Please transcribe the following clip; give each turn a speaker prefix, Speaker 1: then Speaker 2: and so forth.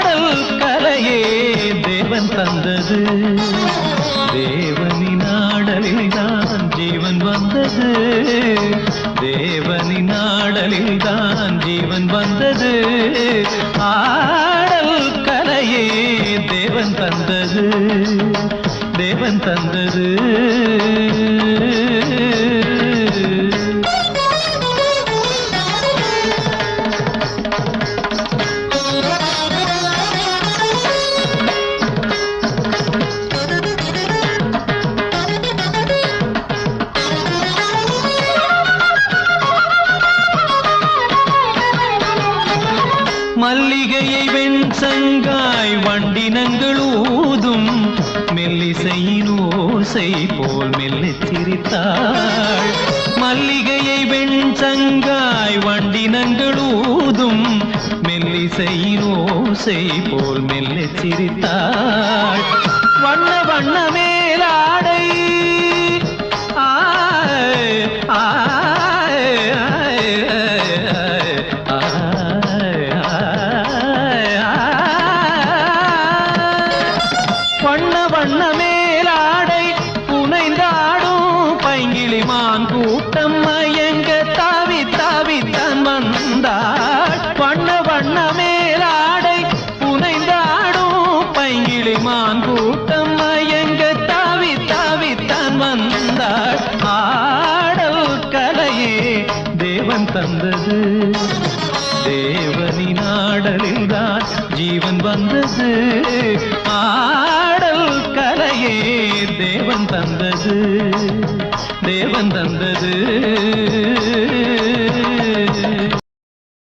Speaker 1: ஆடல் கலையே தேவன் தந்தது தேவனின் ஆடலில் தான் ஜீவன் வந்தது தேவனின் ஆடலில் தான் ஜீவன் வந்தது ஆடல் கலையே தேவன் தந்தது தேவன் தந்தது மல்லிகையை வெண்சங்காய் வண்டினங்கள் ஊதும் மெல்லிசையின் ஓசை போல் மெல்லச் சிரித்தாள் மல்லிகையை வெண்சங்காய் வண்டினங்கள் ஊதும் மெல்லிசையின் ஓசை போல் மெல்லச் சிரித்தாள் வண்ண வண்ண மேலாடை வண்ண வண்ண மேலாடை புனைந்தாடும் பைங்கிளிமான் கூட்டம் மயங்க தாவி தாவி தான் வந்தாள் வண்ண வண்ண மேலாடை புனைந்தாடும் பைங்கிளிமான் கூட்டம் மயங்க தாவி தாவி தான் வந்தாள் ஆடல் கலையே தேவன் தந்தது தேவனின் ஆடலில் தான் ஜீவன் வந்தது ஆடல் கலையே தேவன் தந்தது தேவன் தந்தது